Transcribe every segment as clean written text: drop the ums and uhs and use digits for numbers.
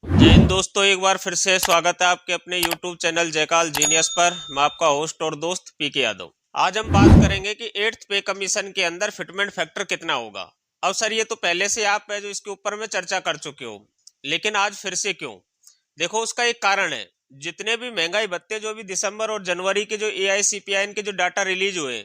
जय हिंद दोस्तों, एक बार फिर से स्वागत है आपके अपने YouTube चैनल जयकाल जीनियस पर। मैं आपका होस्ट और दोस्त पीके यादव। आज हम बात करेंगे कि एट्थ पे कमीशन के अंदर फिटमेंट फैक्टर कितना होगा। अब सर, ये तो पहले से आप है जो इसके ऊपर में चर्चा कर चुके हो, लेकिन आज फिर से क्यों? देखो, उसका एक कारण है। जितने भी महंगाई भत्ते जो भी दिसंबर और जनवरी के जो AICPI के जो डाटा रिलीज हुए,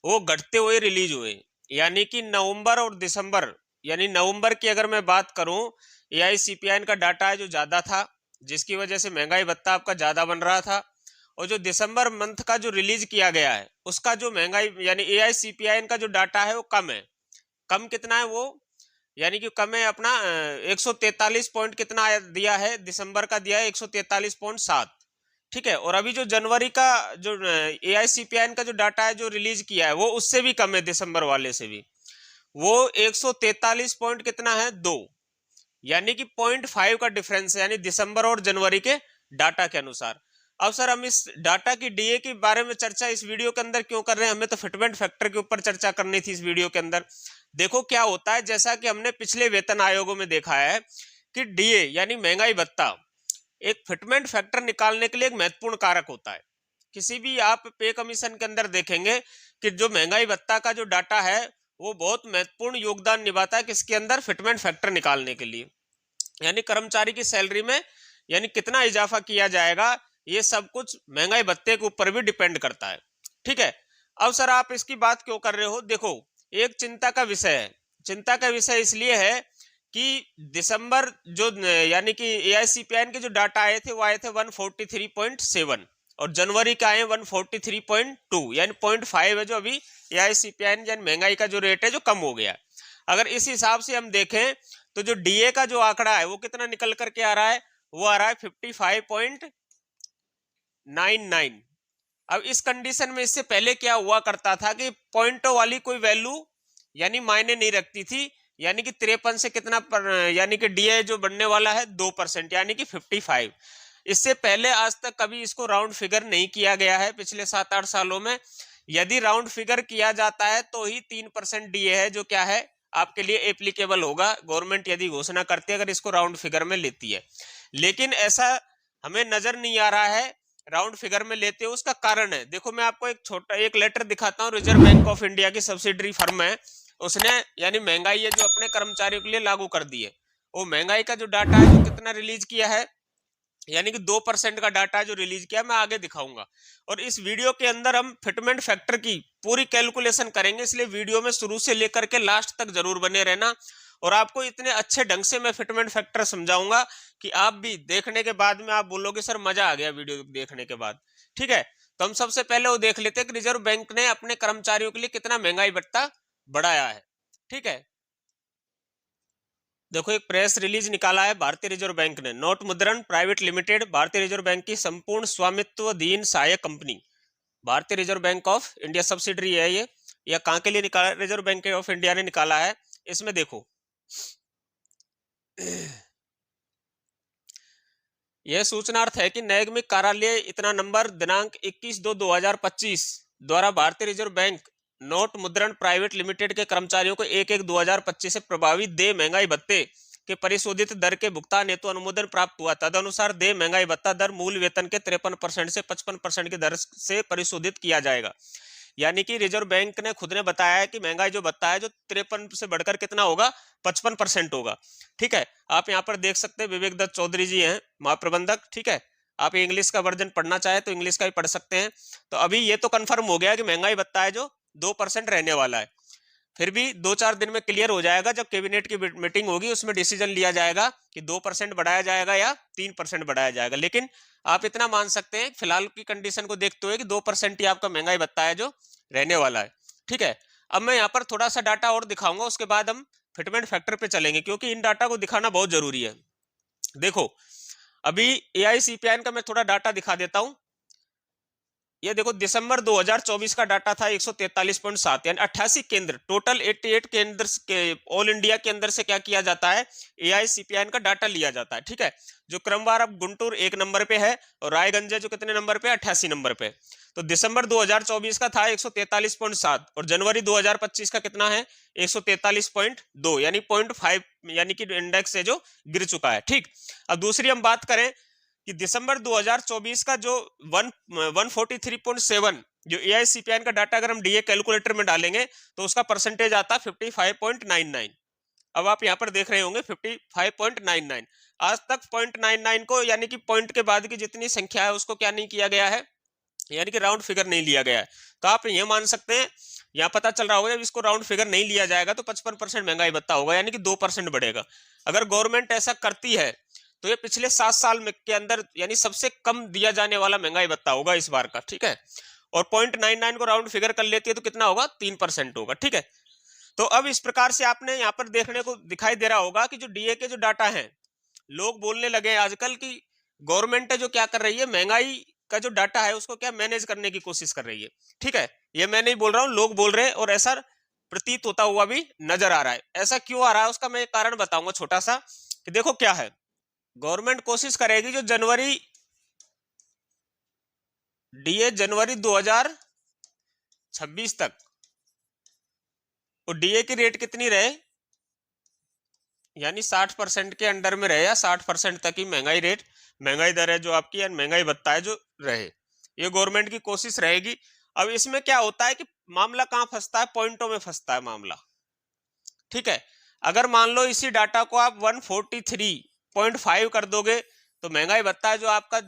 वो घटते हुए रिलीज हुए। यानी कि नवंबर और दिसंबर, यानी नवंबर की अगर मैं बात करूं, AICPI का डाटा है जो ज्यादा था, जिसकी वजह से महंगाई भत्ता आपका ज्यादा बन रहा था। और जो दिसंबर मंथ का जो रिलीज किया गया है, उसका जो महंगाई यानी AICPI का जो डाटा है वो कम है। कम कितना है वो? यानी कि कम है अपना 143 पॉइंट कितना दिया है, दिसंबर का दिया है 143.7। ठीक है। और अभी जो जनवरी का जो AICPI का जो डाटा है जो रिलीज किया है, वो उससे भी कम है, दिसंबर वाले से भी। वो 143 पॉइंट कितना है, 2। यानी कि 0.5 का डिफरेंस है, यानी दिसंबर और जनवरी के डाटा के अनुसार। अब सर, हम इस डाटा की डीए के बारे में चर्चा इस वीडियो के अंदर क्यों कर रहे हैं? हमें तो फिटमेंट फैक्टर के ऊपर चर्चा करनी थी इस वीडियो के अंदर। देखो क्या होता है, जैसा कि हमने पिछले वेतन आयोगों में देखा है कि डीए यानी महंगाई भत्ता एक फिटमेंट फैक्टर निकालने के लिए एक महत्वपूर्ण कारक होता है। किसी भी आप पे कमीशन के अंदर देखेंगे कि जो महंगाई भत्ता का जो डाटा है, वो बहुत महत्वपूर्ण योगदान निभाता है किसके अंदर? फिटमेंट फैक्टर निकालने के लिए। यानी कर्मचारी की सैलरी में यानी कितना इजाफा किया जाएगा, ये सब कुछ महंगाई भत्ते के ऊपर भी डिपेंड करता है। ठीक है। अब सर, आप इसकी बात क्यों कर रहे हो? देखो, एक चिंता का विषय है। चिंता का विषय इसलिए है कि दिसंबर जो यानी कि AICPI के जो डाटा आए थे, वो आए थे 143.7, और जनवरी का आए 143.2, यानी 0.5 है जो अभी AICPI यानी महंगाई का जो रेट है जो कम हो गया। अगर इस हिसाब से हम देखें तो जो डीए का जो आंकड़ा है वो कितना निकल करके आ रहा है? वो आ रहा है 55.99। अब इस कंडीशन में इससे पहले क्या हुआ करता था कि पॉइंटों वाली कोई वैल्यू यानी मायने नहीं रखती थी। यानी कि 53 से कितना यानी कि डीए जो बनने वाला है 2%, यानी कि 55। इससे पहले आज तक कभी इसको राउंड फिगर नहीं किया गया है पिछले 7-8 सालों में। यदि राउंड फिगर किया जाता है तो ही 3% डीए है जो क्या है आपके लिए एप्लीकेबल होगा। गवर्नमेंट यदि घोषणा करती है अगर इसको राउंड फिगर में लेती है, लेकिन ऐसा हमें नजर नहीं आ रहा है राउंड फिगर में लेते हो। उसका कारण है, देखो मैं आपको एक छोटा एक लेटर दिखाता हूँ। रिजर्व बैंक ऑफ इंडिया की सब्सिडरी फर्म है, उसने यानी महंगाई है जो अपने कर्मचारियों के लिए लागू कर दी है। वो महंगाई का जो डाटा है जो कितना रिलीज किया है, यानी कि 2% का डाटा जो रिलीज किया, मैं आगे दिखाऊंगा। और इस वीडियो के अंदर हम फिटमेंट फैक्टर की पूरी कैलकुलेशन करेंगे, इसलिए वीडियो में शुरू से लेकर के लास्ट तक जरूर बने रहना। और आपको इतने अच्छे ढंग से मैं फिटमेंट फैक्टर समझाऊंगा कि आप भी देखने के बाद में आप बोलोगे सर मजा आ गया वीडियो देखने के बाद। ठीक है। तो हम सबसे पहले वो देख लेते हैं कि रिजर्व बैंक ने अपने कर्मचारियों के लिए कितना महंगाई भत्ता बढ़ाया है। ठीक है। देखो, एक प्रेस रिलीज निकाला है भारतीय रिजर्व बैंक ने। नोट मुद्रण प्राइवेट लिमिटेड भारतीय रिजर्व बैंक की संपूर्ण स्वामित्वधीन सहायक कंपनी, भारतीय reserve bank of India subsidiary है ये। या कहाँ के लिए निकाला? रिजर्व बैंक ऑफ इंडिया ने निकाला है। इसमें देखो, यह सूचनार्थ है कि नैगमिक कार्यालय इतना नंबर दिनांक 21/2/2025 द्वारा भारतीय रिजर्व बैंक नोट मुद्रण प्राइवेट लिमिटेड के कर्मचारियों को 1/1/2025 से प्रभावी देय महंगाई भत्ते के परिशोधित दर के भुगतान हेतु अनुमोदन प्राप्त हुआ। तदनुसार देय महंगाई भत्ता दर मूल वेतन के 53% से 55% की दर से परिशोधित किया जाएगा। यानी कि रिजर्व बैंक ने खुद ने बताया है कि महंगाई जो भत्ता है जो 53 से बढ़कर कितना होगा? 55% होगा। ठीक है। आप यहाँ पर देख सकते हैं विवेक दत्त चौधरी जी हैं महाप्रबंधक। ठीक है। आप इंग्लिश का वर्जन पढ़ना चाहे तो इंग्लिश का भी पढ़ सकते हैं। तो अभी ये तो कंफर्म हो गया कि महंगाई भत्ता है जो 2% रहने वाला है। फिर भी 2-4 दिन में क्लियर हो जाएगा, जब कैबिनेट की मीटिंग होगी उसमें डिसीजन लिया जाएगा कि 2% बढ़ाया जाएगा या 3% बढ़ाया जाएगा। लेकिन आप इतना मान सकते हैं फिलहाल की कंडीशन को देखते हुए कि 2% ही आपका महंगाई भत्ता है जो रहने वाला है। ठीक है। अब मैं यहाँ पर थोड़ा सा डाटा और दिखाऊंगा, उसके बाद हम फिटमेंट फैक्टर पे चलेंगे, क्योंकि इन डाटा को दिखाना बहुत जरूरी है। देखो, अभी AICPI का मैं थोड़ा डाटा दिखा देता हूं। ये देखो दिसंबर 2024 का डाटा था 143.7, यानी 88 केंद्र, टोटल 88 केंद्र के ऑल इंडिया के अंदर से क्या किया जाता है, AICPIN का डाटा लिया जाता है। ठीक है, जो क्रमवार अब गुंटूर 1 नंबर पे है और रायगंज जो कितने नंबर पे, 88 नंबर पे। तो दिसंबर 2024 का था 143.7 और जनवरी 2025 का कितना है, 143.2, यानी 0.5, यानी कि इंडेक्स है जो गिर चुका है। ठीक, अब दूसरी हम बात करें कि दिसंबर 2024 का जो 143.7 जो AICPIN का डाटा अगर हम DA कैलकुलेटर में डालेंगे तो उसका परसेंटेज आता है 55.99। अब आप यहाँ पर देख रहे होंगे 55.99। आज तक 0.99 को, यानी कि पॉइंट के बाद की जितनी संख्या है उसको क्या नहीं किया गया है, यानी कि राउंड फिगर नहीं लिया गया है। तो आप ये मान सकते हैं, यहाँ पता चल रहा होगा जब इसको राउंड फिगर नहीं लिया जाएगा तो 55% महंगाई भत्ता होगा, यानी कि 2% बढ़ेगा। अगर गवर्नमेंट ऐसा करती है तो ये पिछले 7 साल में के अंदर यानी सबसे कम दिया जाने वाला महंगाई भत्ता होगा इस बार का। ठीक है, और 0.99 को राउंड फिगर कर लेती है तो कितना होगा, 3% होगा। ठीक है, तो अब इस प्रकार से आपने यहाँ पर देखने को दिखाई दे रहा होगा कि जो DA के जो डाटा है, लोग बोलने लगे आजकल की गवर्नमेंट है जो क्या कर रही है, महंगाई का जो डाटा है उसको क्या मैनेज करने की कोशिश कर रही है। ठीक है, ये मैं नहीं बोल रहा हूँ, लोग बोल रहे हैं और ऐसा प्रतीत होता हुआ भी नजर आ रहा है। ऐसा क्यों आ रहा है उसका मैं एक कारण बताऊंगा छोटा सा, कि देखो क्या है, गवर्नमेंट कोशिश करेगी जो जनवरी DA जनवरी 2026 तक और DA की रेट कितनी रहे, यानी 60% के अंडर में रहे या 60% तक ही महंगाई रेट, महंगाई दर है जो आपकी, या महंगाई भत्ता है जो रहे, ये गवर्नमेंट की कोशिश रहेगी। अब इसमें क्या होता है कि मामला कहां फंसता है, पॉइंटों में फंसता है मामला। ठीक है, अगर मान लो इसी डाटा को आप 143.5 कर दोगे तो महंगाई भत्ता है जो आपका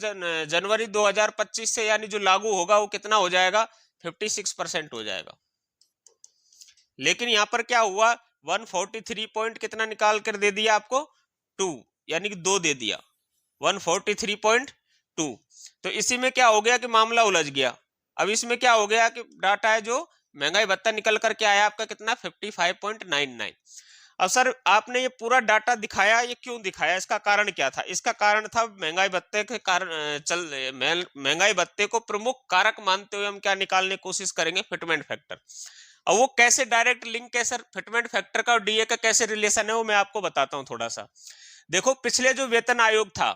जनवरी 2025 से यानी जो लागू होगा वो कितना हो जाएगा, 56% हो जाएगा। लेकिन यहां पर क्या हुआ, 143 पॉइंट कितना निकाल कर दे दिया आपको, 2, यानी कि 2 दे दिया, 143.2। तो इसी में क्या हो गया कि मामला उलझ गया। अब इसमें क्या हो गया कि डाटा है जो महंगाई भत्ता निकल करके आया आपका कितना, 55.99। अब सर आपने ये पूरा डाटा दिखाया, ये क्यों दिखाया, इसका कारण क्या था? इसका कारण था महंगाई भत्ते के कारण महंगाई भत्ते को प्रमुख कारक मानते हुए हम क्या निकालने की कोशिश करेंगे, फिटमेंट फैक्टर। और वो कैसे डायरेक्ट लिंक है सर, फिटमेंट फैक्टर का और DA का कैसे रिलेशन है वो मैं आपको बताता हूं थोड़ा सा। देखो पिछले जो वेतन आयोग था,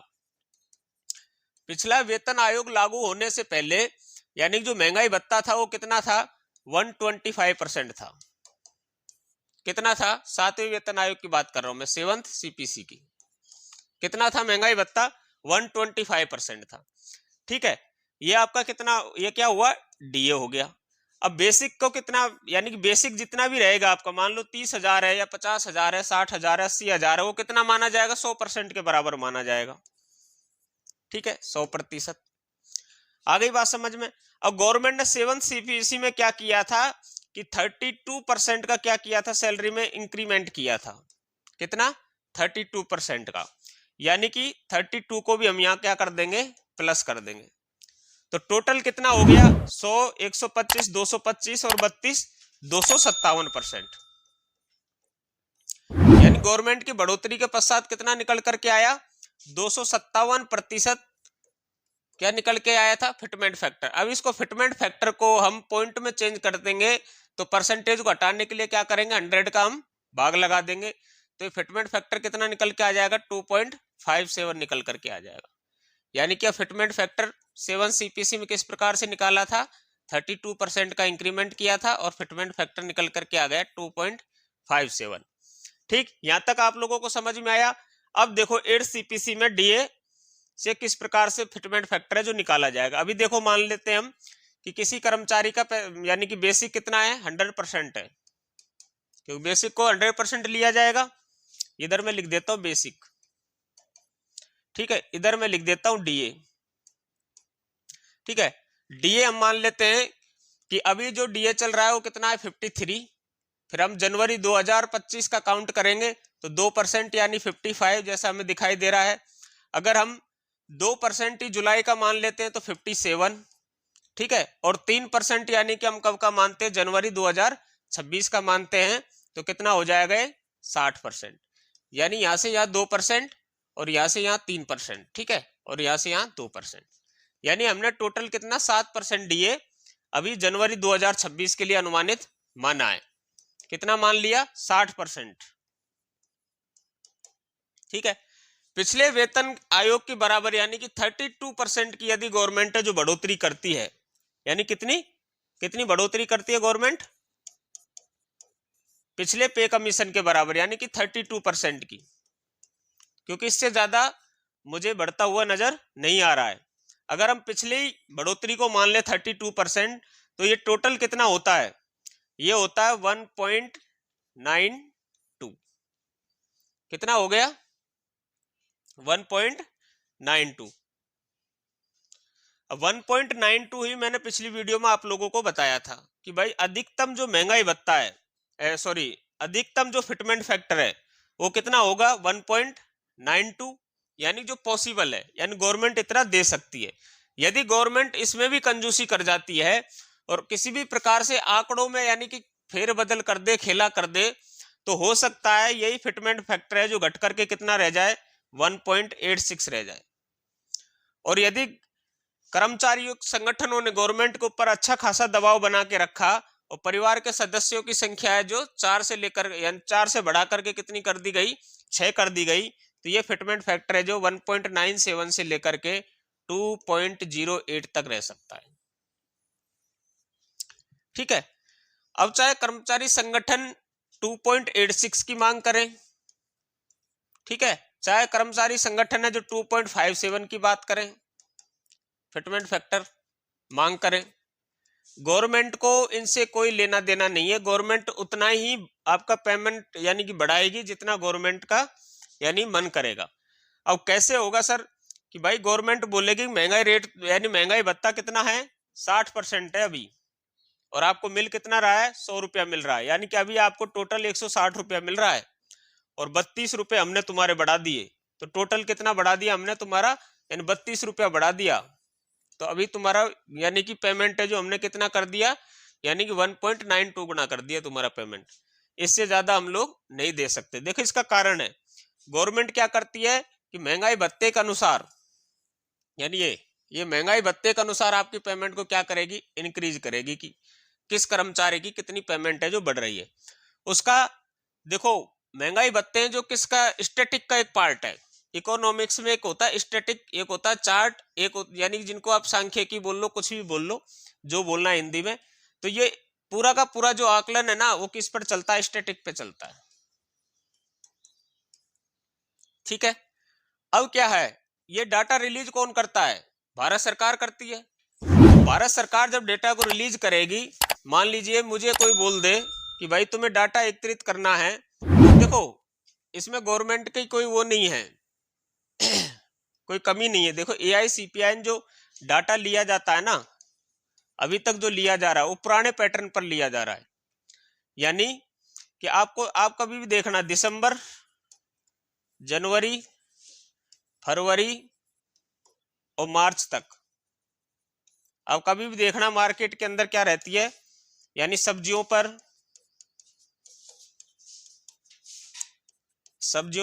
पिछला वेतन आयोग लागू होने से पहले यानी जो महंगाई भत्ता था वो कितना था, 125% था। कितना था, 7वें वेतन आयोग की बात कर रहा हूं मैं, 7th CPC की, कितना था महंगाई भत्ता, 125% था। ठीक है, ये आपका कितना, ये क्या हुआ, DA हो गया। अब बेसिक को कितना, यानी कि बेसिक जितना भी रहेगा आपका, मान लो 30,000 है या 50,000 है, 60,000 है, 80,000 है, वो कितना माना जाएगा, 100% के बराबर माना जाएगा। ठीक है, 100%। आ गई बात समझ में। अब गवर्नमेंट ने 7th CPC में क्या किया था कि 32% का क्या किया था, सैलरी में इंक्रीमेंट किया था। कितना, 32% का, यानी कि 32 को भी हम यहाँ क्या कर देंगे, प्लस कर देंगे। तो टोटल कितना हो गया, 100, 125, 225 और 32, 257%। यानी गवर्नमेंट की बढ़ोतरी के पश्चात कितना निकल करके आया, 257% क्या निकल के आया था, फिटमेंट फैक्टर। अब इसको फिटमेंट फैक्टर को हम पॉइंट में चेंज कर देंगे तो परसेंटेज को हटाने के लिए क्या करेंगे, 100 का हम भाग लगा देंगे, तो फिटमेंट फैक्टर कितना निकल के आ जाएगा, 2.57 निकल करके आ जाएगा। यानी कि फिटमेंट फैक्टर 7 CPC में किस प्रकार से निकाला था, 32% का इंक्रीमेंट किया था और फिटमेंट फैक्टर निकल करके आ गया 2.57। ठीक, यहां तक आप लोगों को समझ में आया। अब देखो 8 CPC में DA से किस प्रकार से फिटमेंट फैक्टर है जो निकाला जाएगा। अभी देखो मान लेते हैं हम कि किसी कर्मचारी का यानी कि बेसिक कितना है, 100% है, क्योंकि बेसिक को 100% लिया जाएगा। इधर मैं लिख देता हूं बेसिक, ठीक है, इधर मैं लिख देता हूं DA। ठीक है, DA हम मान लेते हैं कि अभी जो DA चल रहा है वो कितना है, 53। फिर हम जनवरी 2025 का काउंट करेंगे तो 2% यानी 55 जैसा हमें दिखाई दे रहा है। अगर हम 2% ही जुलाई का मान लेते हैं तो 57। ठीक है, और 3% यानी कि हम कब का मानते हैं, जनवरी 2026 का मानते हैं, तो कितना हो जाएगा, 60%। यानी यहां से यहाँ 2% और यहां से यहाँ 3%। ठीक है, और यहां से यहाँ 2%। यानी हमने टोटल कितना 7% डीए अभी जनवरी 2026 के लिए अनुमानित माना है। कितना मान लिया? 60%। ठीक है। पिछले वेतन आयोग की बराबर यानी कि 32% की यदि गवर्नमेंट जो बढ़ोतरी करती है, यानी कितनी बढ़ोतरी करती है गवर्नमेंट? पिछले पे कमीशन के बराबर यानी कि 32% की, क्योंकि इससे ज्यादा मुझे बढ़ता हुआ नजर नहीं आ रहा है। अगर हम पिछली बढ़ोतरी को मान ले 32%, तो ये टोटल कितना होता है? ये होता है 1.92। कितना हो गया? 1.92। अब 1.92 ही मैंने पिछली वीडियो में आप लोगों को बताया था कि भाई अधिकतम जो महंगाई भत्ता है, अधिकतम जो फिटमेंट फैक्टर है वो कितना होगा? 1.92, यानी जो पॉसिबल है, यानी गवर्नमेंट इतना दे सकती है। यदि गवर्नमेंट इसमें भी कंजूसी कर जाती है और किसी भी प्रकार से आंकड़ों में यानी कि फेरबदल कर दे, खेला कर दे, तो हो सकता है यही फिटमेंट फैक्टर है जो घट करके कितना रह जाए? 1.86 रह जाए। और यदि कर्मचारियों संगठनों ने गवर्नमेंट के ऊपर अच्छा खासा दबाव बना के रखा और परिवार के सदस्यों की संख्या है जो 4 से लेकर यानी 4 से बढ़ा करके कितनी कर दी गई? 6 कर दी गई, तो ये फिटमेंट फैक्टर है जो 1.97 से लेकर के 2.08 तक रह सकता है। ठीक है। अब चाहे कर्मचारी संगठन 2.86 की मांग करें, ठीक है, चाहे कर्मचारी संगठन है जो 2.57 की बात करें, फिटमेंट फैक्टर मांग करें, गवर्नमेंट को इनसे कोई लेना देना नहीं है। गवर्नमेंट उतना ही आपका पेमेंट यानी कि बढ़ाएगी जितना गवर्नमेंट का यानी मन करेगा। अब कैसे होगा सर? कि भाई गवर्नमेंट बोलेगी महंगाई रेट यानी महंगाई भत्ता कितना है? 60% है अभी, और आपको मिल कितना रहा है? 100 रुपया मिल रहा है, यानी कि अभी आपको टोटल 160 रुपया मिल रहा है और 32 रुपये हमने तुम्हारे बढ़ा दिए, तो टोटल कितना बढ़ा दिया हमने तुम्हारा? यानी 32 रुपया बढ़ा दिया। तो अभी तुम्हारा यानी कि पेमेंट है जो हमने कितना कर दिया? यानी कि 1.92 गुना कर दिया तुम्हारा पेमेंट। इससे ज्यादा हम लोग नहीं दे सकते। देखो इसका कारण है, गवर्नमेंट क्या करती है कि महंगाई भत्ते के अनुसार, यानी ये महंगाई भत्ते के अनुसार आपकी पेमेंट को क्या करेगी? इंक्रीज करेगी कि किस कर्मचारी की कितनी पेमेंट है जो बढ़ रही है उसका। देखो महंगाई भत्ते जो किसका? स्टैटिक का एक पार्ट है। इकोनॉमिक्स में एक होता है स्टैटिक, एक होता है चार्ट, यानी जिनको आप सांख्यिकी बोल लो, कुछ भी बोल लो, जो बोलना है हिंदी में। तो ये पूरा का पूरा जो आकलन है ना वो किस पर चलता है? स्टैटिक पे चलता है। ठीक है। अब क्या है, ये डाटा रिलीज कौन करता है? भारत सरकार करती है। भारत सरकार जब डेटा को रिलीज करेगी, मान लीजिए मुझे कोई बोल दे कि भाई तुम्हें डाटा एकत्रित करना है, तो देखो इसमें गवर्नमेंट की कोई वो नहीं है कोई कमी नहीं है। देखो AICPIN जो डाटा लिया जाता है ना, अभी तक जो लिया जा रहा है वो पुराने पैटर्न पर लिया जा रहा है। यानी कि आप कभी भी देखना, दिसंबर, जनवरी, फरवरी और मार्च तक आप कभी भी देखना मार्केट के अंदर क्या रहती है। यानी सब्जियों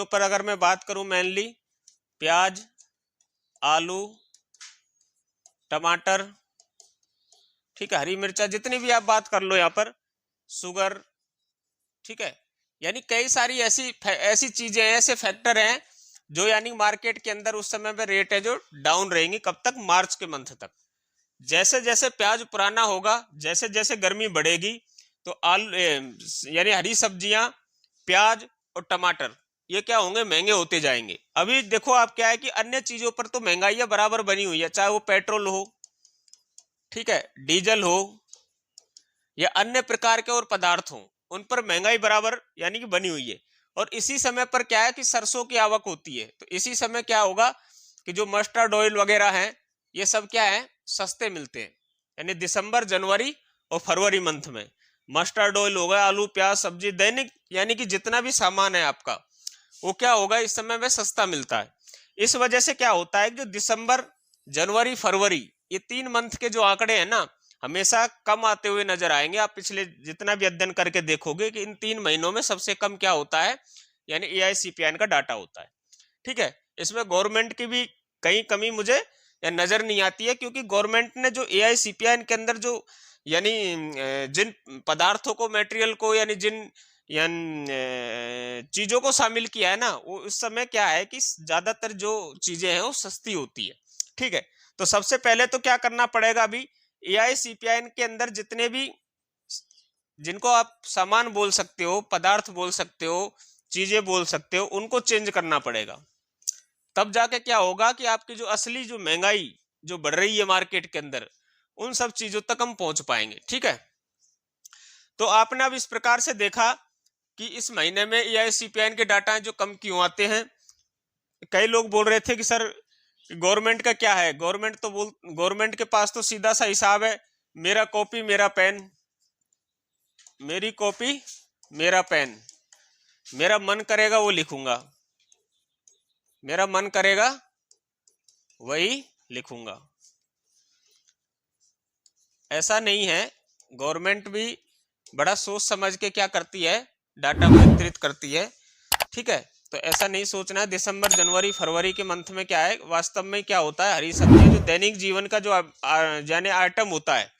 पर अगर मैं बात करूं, मेनली प्याज, आलू, टमाटर, ठीक है, हरी मिर्चा, जितनी भी आप बात कर लो, यहाँ पर शुगर, ठीक है, यानी कई सारी ऐसी चीजें हैं, ऐसे फैक्टर हैं जो यानी मार्केट के अंदर उस समय पे रेट है जो डाउन रहेंगी। कब तक? मार्च के मंथ तक। जैसे जैसे प्याज पुराना होगा, जैसे जैसे गर्मी बढ़ेगी, तो आलू यानी हरी सब्जियां, प्याज और टमाटर ये क्या होंगे? महंगे होते जाएंगे। अभी देखो आप क्या है कि अन्य चीजों पर तो महंगाई बराबर बनी हुई है, चाहे वो पेट्रोल हो, ठीक है, डीजल हो या अन्य प्रकार के और पदार्थ हो, उन पर महंगाई बराबर यानी कि बनी हुई है। और इसी समय पर क्या है कि सरसों की आवक होती है, तो इसी समय क्या होगा कि जो मस्टर्ड ऑयल वगैरह है ये सब क्या है? सस्ते मिलते हैं। यानी दिसंबर, जनवरी और फरवरी मंथ में मस्टर्ड ऑयल होगा, आलू, प्याज, सब्जी, दैनिक यानी कि जितना भी सामान है आपका वो क्या होगा? इस समय में सस्ता मिलता है। इस वजह से क्या होता है कि जो दिसंबर, जनवरी, फरवरी ये 3 मंथ के जो आंकड़े हैं ना, हमेशा कम आते हुए नजर आएंगे। आप पिछले जितना भी अध्ययन करके देखोगे कि इन 3 महीनों में सबसे कम क्या होता है? यानी AICPIN का डाटा होता है। ठीक है। इसमें गवर्नमेंट की भी कहीं कमी मुझे या नजर नहीं आती है, क्योंकि गवर्नमेंट ने जो AICPIN के अंदर जो यानी जिन पदार्थों को, मटेरियल को, यानी जिन चीजों को शामिल किया है ना, वो उस समय क्या है कि ज्यादातर जो चीजें हैं वो सस्ती होती है। ठीक है, तो सबसे पहले तो क्या करना पड़ेगा, अभी AICPIN के अंदर जितने भी, जिनको आप सामान बोल सकते हो, पदार्थ बोल सकते हो, चीजें बोल सकते हो, उनको चेंज करना पड़ेगा। तब जाके क्या होगा कि आपकी जो असली जो महंगाई जो बढ़ रही है मार्केट के अंदर, उन सब चीजों तक हम पहुंच पाएंगे। ठीक है, तो आपने अब इस प्रकार से देखा कि इस महीने में AICPIN के डाटा जो कम क्यों आते हैं। कई लोग बोल रहे थे कि सर गवर्नमेंट का क्या है, गवर्नमेंट के पास तो सीधा सा हिसाब है, मेरा कॉपी मेरा पेन, मेरी कॉपी मेरा पेन, मेरा मन करेगा वो लिखूंगा, मेरा मन करेगा वही लिखूंगा। ऐसा नहीं है, गवर्नमेंट भी बड़ा सोच समझ के क्या करती है, डाटा को एकत्रित करती है। ठीक है, तो ऐसा नहीं सोचना है दिसंबर जनवरी फरवरी के मंथ में क्या है, वास्तव में क्या होता है, हरी सब्जी जो दैनिक जीवन का जो यानी आइटम होता है,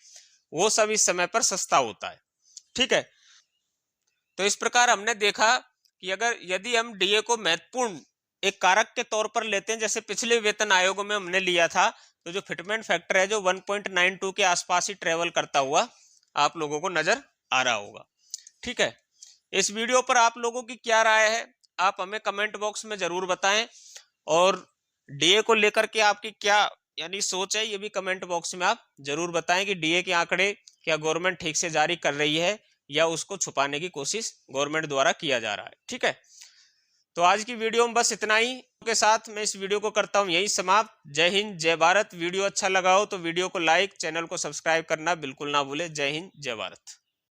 वो सब इस समय पर सस्ता होता है। ठीक है, तो इस प्रकार हमने देखा कि अगर यदि हम DA को महत्वपूर्ण एक कारक के तौर पर लेते हैं, जैसे पिछले वेतन आयोग में हमने लिया था, तो जो फिटमेंट फैक्टर है जो 1.92 के आसपास ही ट्रेवल करता हुआ आप लोगों को नजर आ रहा होगा। ठीक है, इस वीडियो पर आप लोगों की क्या राय है, आप हमें कमेंट बॉक्स में जरूर बताएं, और DA को लेकर के आपकी क्या यानी सोच है, ये भी कमेंट बॉक्स में आप जरूर बताएं कि DA के आंकड़े क्या गवर्नमेंट ठीक से जारी कर रही है या उसको छुपाने की कोशिश गवर्नमेंट द्वारा किया जा रहा है। ठीक है, तो आज की वीडियो में बस इतना ही के साथ मैं इस वीडियो को करता हूं यही समाप्त। जय हिंद, जय भारत। वीडियो अच्छा लगा हो तो वीडियो को लाइक, चैनल को सब्सक्राइब करना बिल्कुल ना भूले। जय हिंद, जय भारत।